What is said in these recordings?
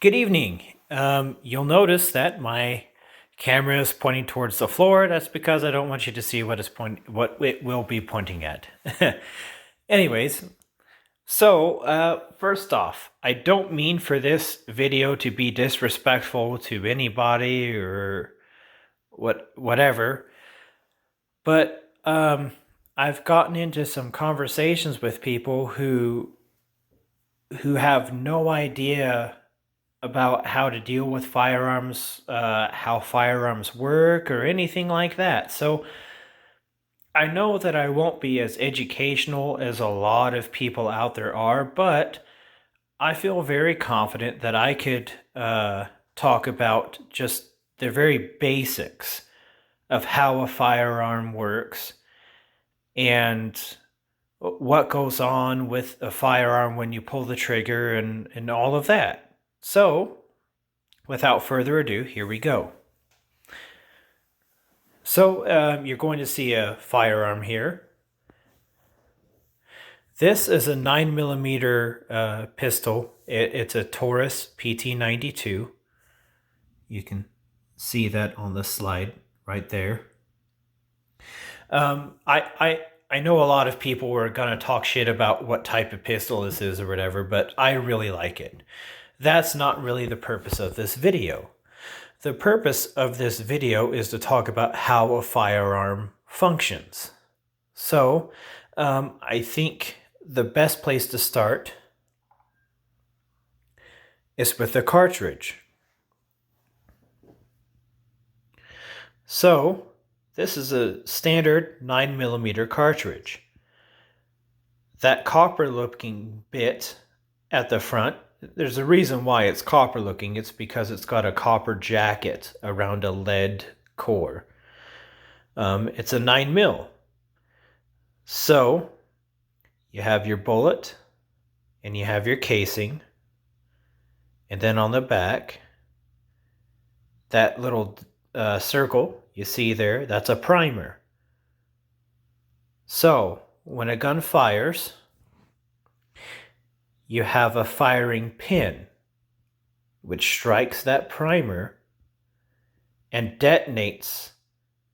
Good evening. You'll notice that my camera is pointing towards the floor. That's because I don't want you to see what it will be pointing at. Anyways, first off, I don't mean for this video to be disrespectful to anybody or whatever, but I've gotten into some conversations with people who have no idea about how to deal with firearms, how firearms work, or anything like that. So I know that I won't be as educational as a lot of people out there are, but I feel very confident that I could talk about just the very basics of how a firearm works and what goes on with a firearm when you pull the trigger and all of that. So, without further ado, here we go. So you're going to see a firearm here. This is a 9mm pistol. It's a Taurus PT92. You can see that on the slide right there. I know a lot of people were going to talk shit about what type of pistol this is or whatever, but I really like it. That's not really the purpose of this video. The purpose of this video is to talk about how a firearm functions. So, I think the best place to start is with the cartridge. So, this is a standard 9mm cartridge. That copper looking bit at the front, there's a reason why it's copper looking. It's because it's got a copper jacket around a lead core. It's a 9mm. So you have your bullet and you have your casing. And then on the back, that little circle you see there, that's a primer. So when a gun fires, you have a firing pin which strikes that primer and detonates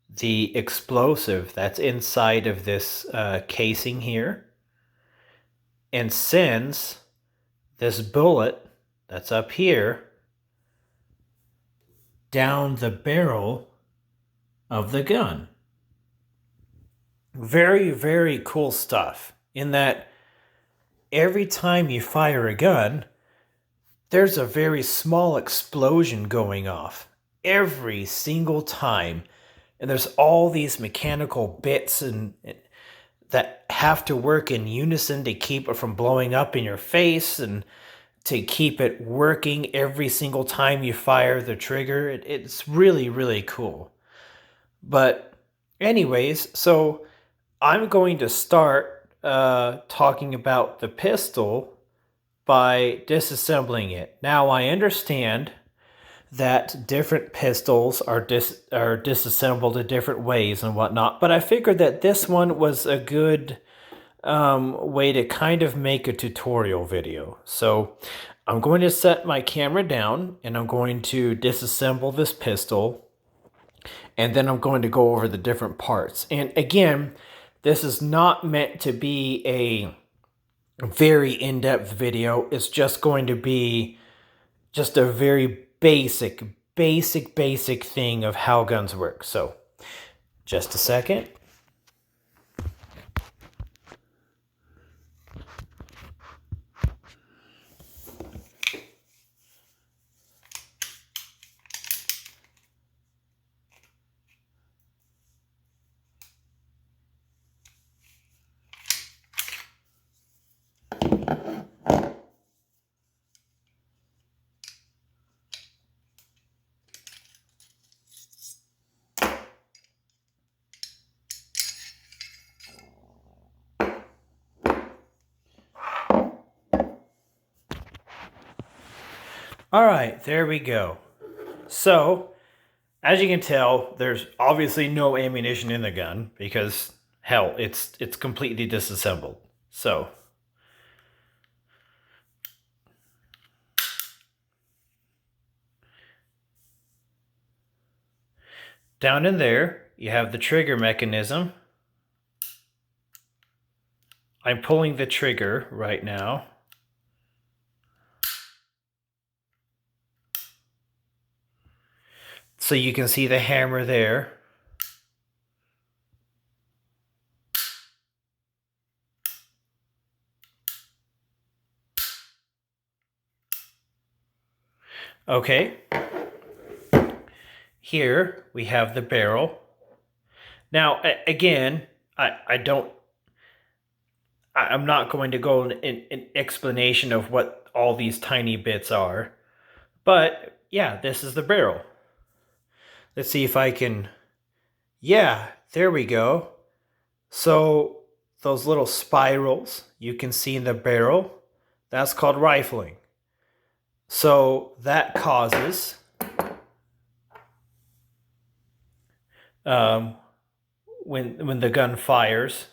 the explosive that's inside of this casing here and sends this bullet that's up here down the barrel of the gun. Very, very cool stuff in that every time you fire a gun, there's a very small explosion going off every single time. And there's all these mechanical bits that have to work in unison to keep it from blowing up in your face and to keep it working every single time you fire the trigger. It's really, really cool. But anyways, so I'm going to start talking about the pistol by disassembling it. Now, I understand that different pistols are disassembled in different ways and whatnot, but I figured that this one was a good way to kind of make a tutorial video. So I'm going to set my camera down and I'm going to disassemble this pistol, and then I'm going to go over the different parts. And again, this is not meant to be a very in-depth video. It's just going to be just a very basic thing of how guns work. So, just a second. All right, there we go. So, as you can tell, there's obviously no ammunition in the gun because, hell, it's completely disassembled. So, Down in there, you have the trigger mechanism. I'm pulling the trigger right now. So you can see the hammer there. Okay. Here we have the barrel. Now, again, I'm not going to go in explanation of what all these tiny bits are. But yeah, this is the barrel. Let's see if I can, yeah, there we go. So those little spirals you can see in the barrel, that's called rifling. So that causes when the gun fires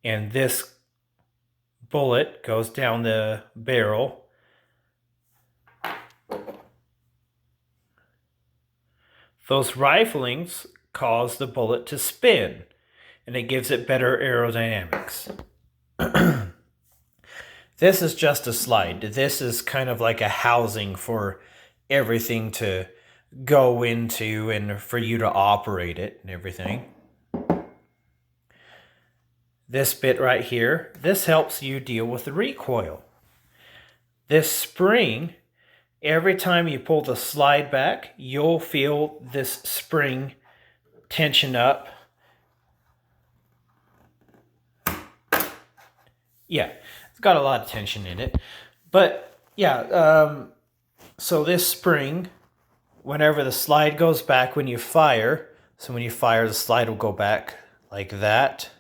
and this bullet goes down the barrel, those riflings cause the bullet to spin, and it gives it better aerodynamics. This is just a slide. This is kind of like a housing for everything to go into and for you to operate it and everything. This bit right here, this helps you deal with the recoil. This spring, every time you pull the slide back, you'll feel this spring tension up. Yeah, it's got a lot of tension in it. But yeah, so this spring, whenever the slide goes back when you fire, so when you fire, the slide will go back like that.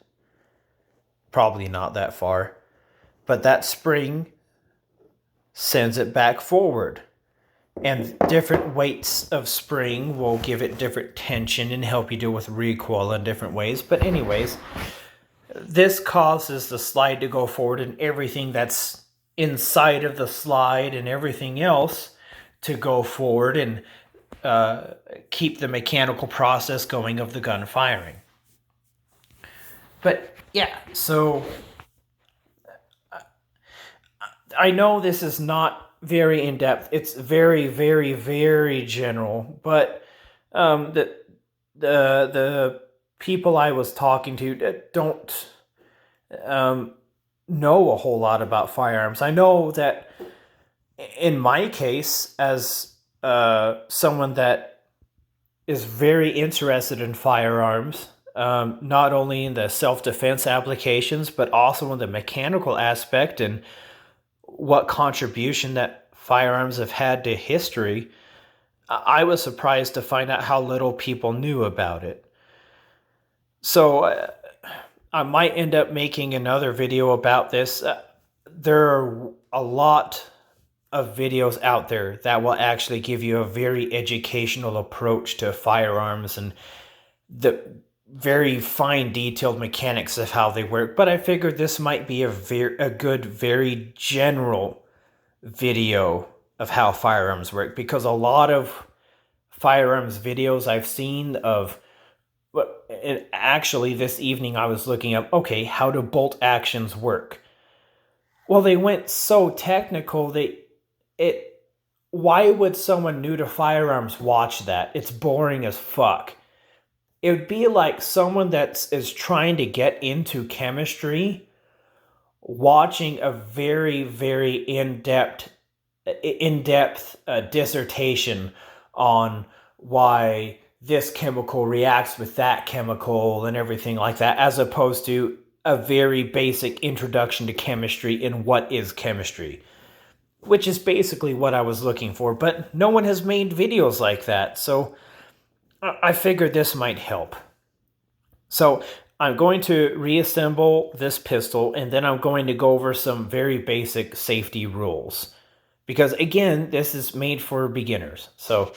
Probably not that far. But that spring sends it back forward. And different weights of spring will give it different tension and help you deal with recoil in different ways. But anyways, this causes the slide to go forward and everything that's inside of the slide and everything else to go forward and keep the mechanical process going of the gun firing. But yeah, so I know this is not very in-depth. It's very, very, very general. But the people I was talking to don't know a whole lot about firearms. I know that in my case, as someone that is very interested in firearms, not only in the self-defense applications, but also in the mechanical aspect and what contribution that firearms have had to history, I was surprised to find out how little people knew about it. So I might end up making another video about this. There are a lot of videos out there that will actually give you a very educational approach to firearms and the very fine detailed mechanics of how they work. But I figured this might be a good, very general video of how firearms work, because a lot of firearms videos I've seen of, and actually this evening I was looking up, okay, how do bolt actions work? Well, they went so technical, why would someone new to firearms watch that? It's boring as fuck. It would be like someone that is trying to get into chemistry watching a very, very in-depth dissertation on why this chemical reacts with that chemical and everything like that, as opposed to a very basic introduction to chemistry and what is chemistry, which is basically what I was looking for. But no one has made videos like that, so I figured this might help. So I'm going to reassemble this pistol, and then I'm going to go over some very basic safety rules. Because again, this is made for beginners. So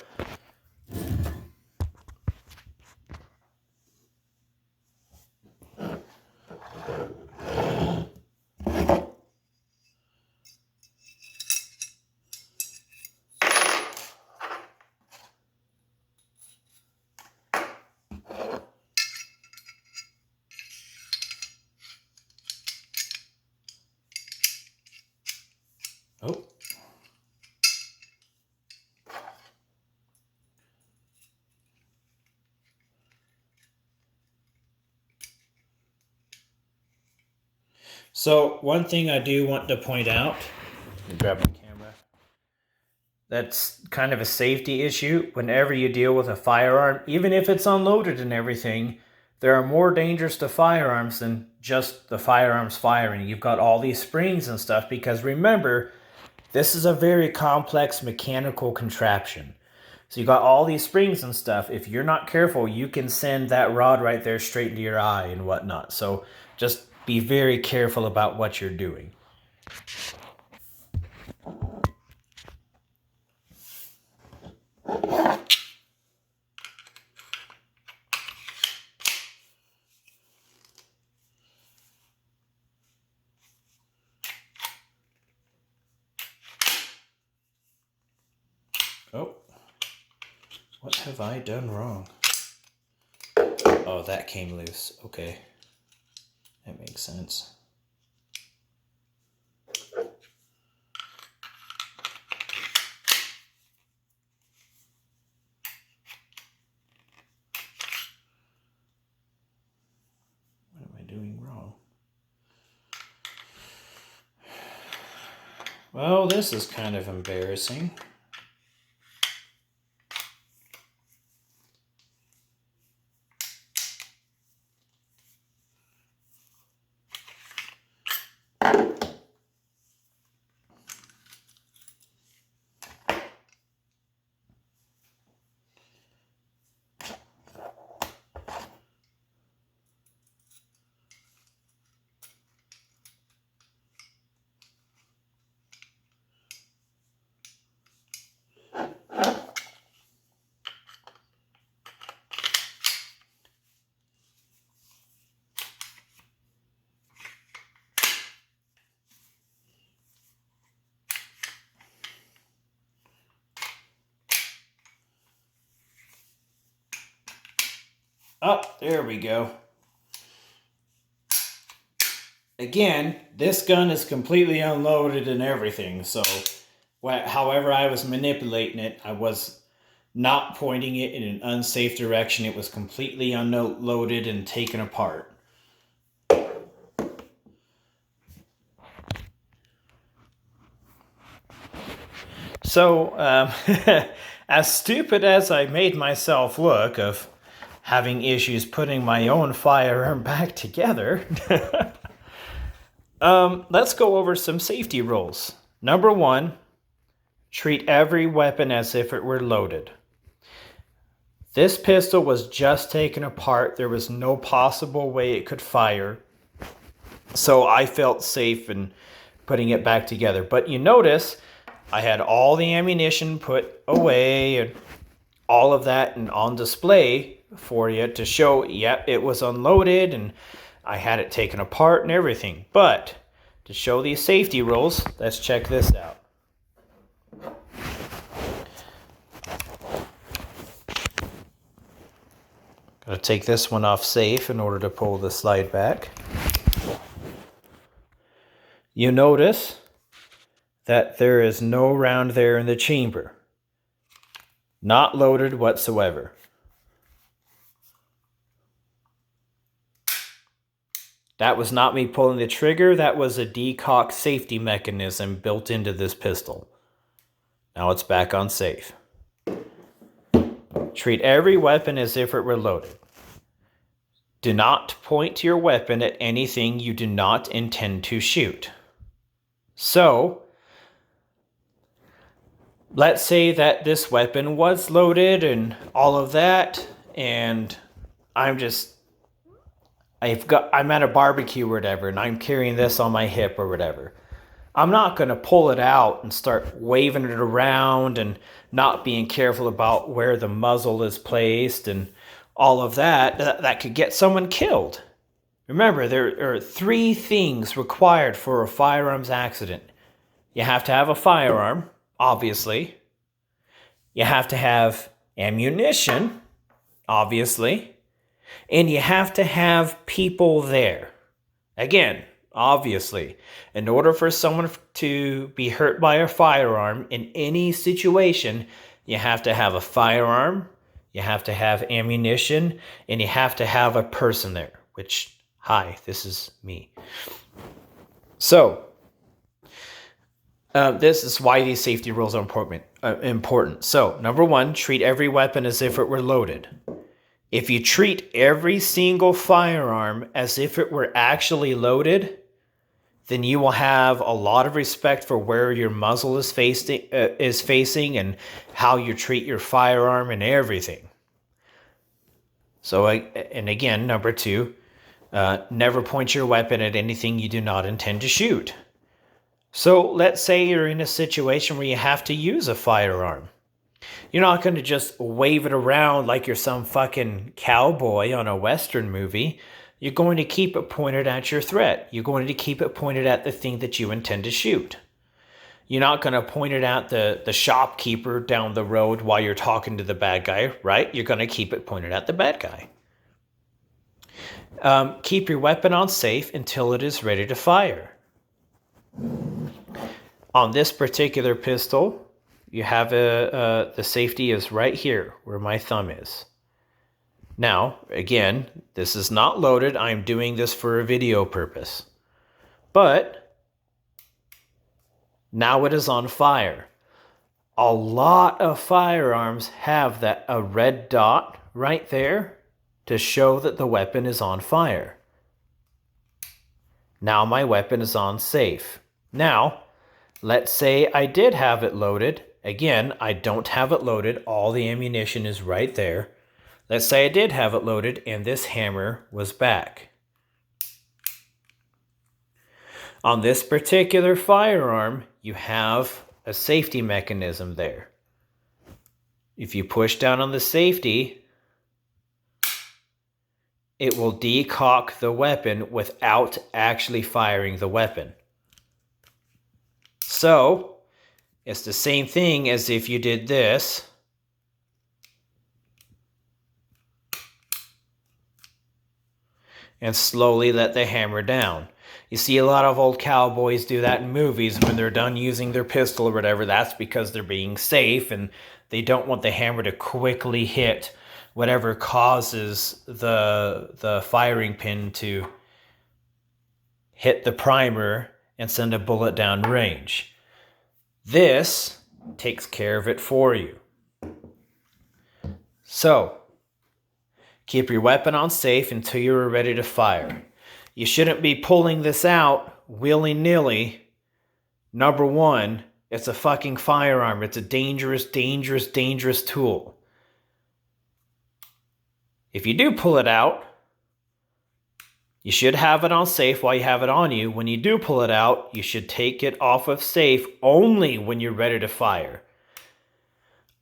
So, one thing I do want to point out, let me grab my camera, that's kind of a safety issue. Whenever you deal with a firearm, even if it's unloaded and everything, there are more dangers to firearms than just the firearms firing. You've got all these springs and stuff because remember, this is a very complex mechanical contraption. So you got all these springs and stuff. If you're not careful, you can send that rod right there straight into your eye and whatnot. So just be very careful about what you're doing. Oh, what have I done wrong? Oh, that came loose. Okay, that makes sense. What am I doing wrong? Well, this is kind of embarrassing. Oh, there we go. Again, this gun is completely unloaded and everything, so however I was manipulating it, I was not pointing it in an unsafe direction. It was completely unloaded and taken apart. So, as stupid as I made myself look of having issues putting my own firearm back together, let's go over some safety rules. Number 1, treat every weapon as if it were loaded. This pistol was just taken apart. There was no possible way it could fire. So I felt safe in putting it back together. But you notice I had all the ammunition put away and all of that and on display for you to show, yep, it was unloaded and I had it taken apart and everything. But to show these safety rules, let's check this out. Gotta take this one off safe in order to pull the slide back. You notice that there is no round there in the chamber. Not loaded whatsoever. That was not me pulling the trigger. That was a decock safety mechanism built into this pistol. Now it's back on safe. Treat every weapon as if it were loaded. Do not point your weapon at anything you do not intend to shoot. So, let's say that this weapon was loaded and all of that, and I'm at a barbecue or whatever, and I'm carrying this on my hip or whatever. I'm not going to pull it out and start waving it around and not being careful about where the muzzle is placed and all of that. That could get someone killed. Remember, there are 3 things required for a firearms accident. You have to have a firearm, obviously. You have to have ammunition, obviously. And you have to have people there. Again, obviously, in order for someone to be hurt by a firearm in any situation, you have to have a firearm, you have to have ammunition, and you have to have a person there, which, hi, this is me. So, this is why these safety rules are important. So, number one, treat every weapon as if it were loaded. If you treat every single firearm as if it were actually loaded, then you will have a lot of respect for where your muzzle is facing and how you treat your firearm and everything. So, and again, number two, never point your weapon at anything you do not intend to shoot. So let's say you're in a situation where you have to use a firearm. You're not going to just wave it around like you're some fucking cowboy on a Western movie. You're going to keep it pointed at your threat. You're going to keep it pointed at the thing that you intend to shoot. You're not going to point it at the shopkeeper down the road while you're talking to the bad guy, right? You're going to keep it pointed at the bad guy. Keep your weapon on safe until it is ready to fire. On this particular pistol, you have the safety is right here where my thumb is. Now, again, this is not loaded. I'm doing this for a video purpose. But now it is on fire. A lot of firearms have a red dot right there to show that the weapon is on fire. Now my weapon is on safe. Now, let's say I did have it loaded. Again, I don't have it loaded. All the ammunition is right there. Let's say I did have it loaded and this hammer was back. On this particular firearm, you have a safety mechanism there. If you push down on the safety, it will decock the weapon without actually firing the weapon. So, it's the same thing as if you did this. And slowly let the hammer down. You see a lot of old cowboys do that in movies when they're done using their pistol or whatever. That's because they're being safe and they don't want the hammer to quickly hit whatever causes the firing pin to hit the primer and send a bullet down range. This takes care of it for you. So, keep your weapon on safe until you are ready to fire. You shouldn't be pulling this out willy-nilly. Number one, it's a fucking firearm. It's a dangerous, dangerous, dangerous tool. If you do pull it out, you should have it on safe while you have it on you. When you do pull it out, you should take it off of safe only when you're ready to fire.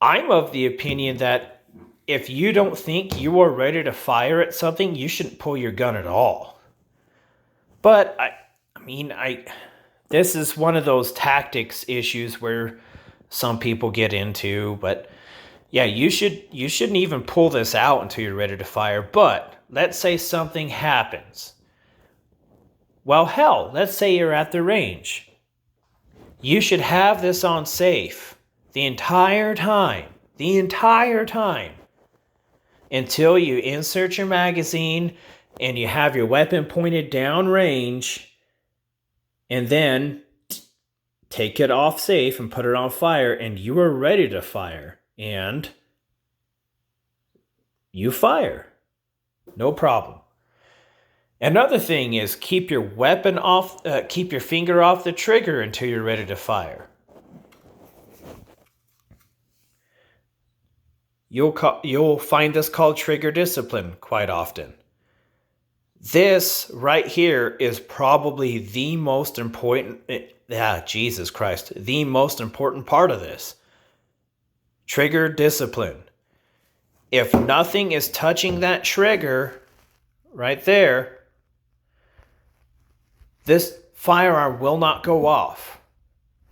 I'm of the opinion that if you don't think you are ready to fire at something, you shouldn't pull your gun at all. But this is one of those tactics issues where some people get into. But yeah, you shouldn't even pull this out until you're ready to fire. But let's say something happens. Well, hell, let's say you're at the range. You should have this on safe the entire time. Until you insert your magazine and you have your weapon pointed down range, and then take it off safe and put it on fire, and you are ready to fire. And you fire. No problem. Another thing is keep your weapon off, keep your finger off the trigger until you're ready to fire. You'll find this called trigger discipline quite often. This right here is probably the most important, Jesus Christ, the most important part of this. Trigger discipline. If nothing is touching that trigger right there, this firearm will not go off.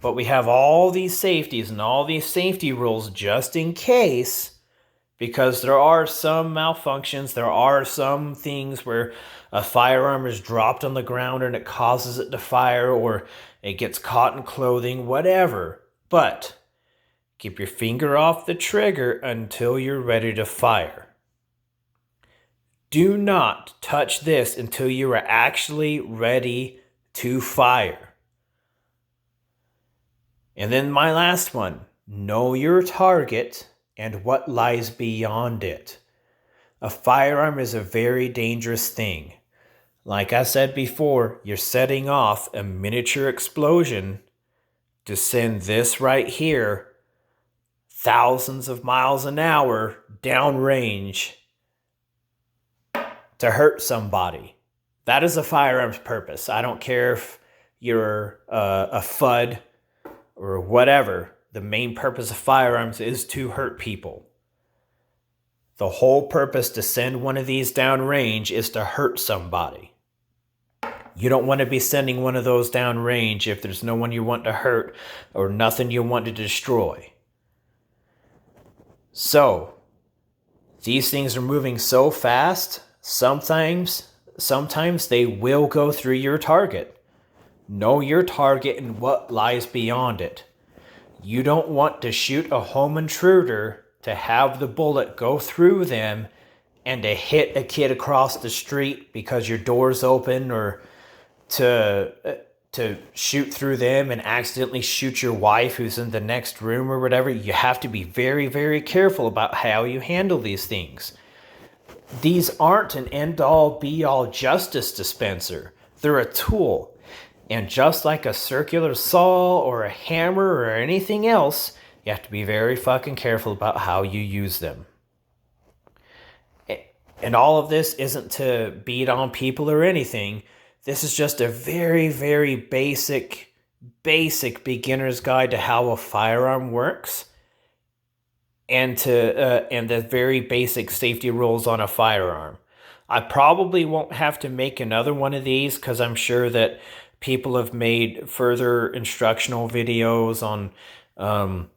But we have all these safeties and all these safety rules just in case, because there are some malfunctions, there are some things where a firearm is dropped on the ground and it causes it to fire, or it gets caught in clothing, whatever. But keep your finger off the trigger until you're ready to fire. Do not touch this until you are actually ready to fire. And then my last one, know your target and what lies beyond it. A firearm is a very dangerous thing. Like I said before, you're setting off a miniature explosion to send this right here thousands of miles an hour downrange to hurt somebody. That is a firearm's purpose. I don't care if you're a FUD or whatever. The main purpose of firearms is to hurt people. The whole purpose to send one of these downrange is to hurt somebody. You don't want to be sending one of those downrange if there's no one you want to hurt or nothing you want to destroy. So, these things are moving so fast, sometimes they will go through your target. Know your target and what lies beyond it. You don't want to shoot a home intruder to have the bullet go through them and to hit a kid across the street because your door's open, or to shoot through them and accidentally shoot your wife who's in the next room or whatever. You have to be very, very careful about how you handle these things. These aren't an end-all, be-all justice dispenser. They're a tool. And just like a circular saw or a hammer or anything else, you have to be very fucking careful about how you use them. And all of this isn't to beat on people or anything. This is just a very, very basic beginner's guide to how a firearm works, and the very basic safety rules on a firearm. I probably won't have to make another one of these because I'm sure that people have made further instructional videos on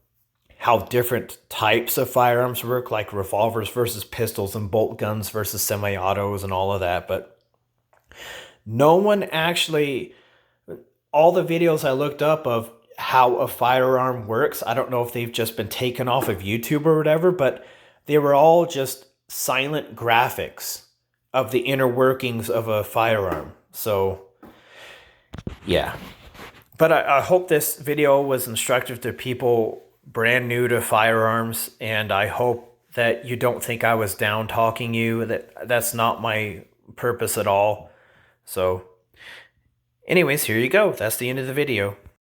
how different types of firearms work, like revolvers versus pistols and bolt guns versus semi-autos and all of that. But no one actually, all the videos I looked up of how a firearm works, I don't know if they've just been taken off of YouTube or whatever, but they were all just silent graphics of the inner workings of a firearm. So, yeah. But I hope this video was instructive to people brand new to firearms, and I hope that you don't think I was down talking you. That's not my purpose at all. So, anyways, here you go. That's the end of the video.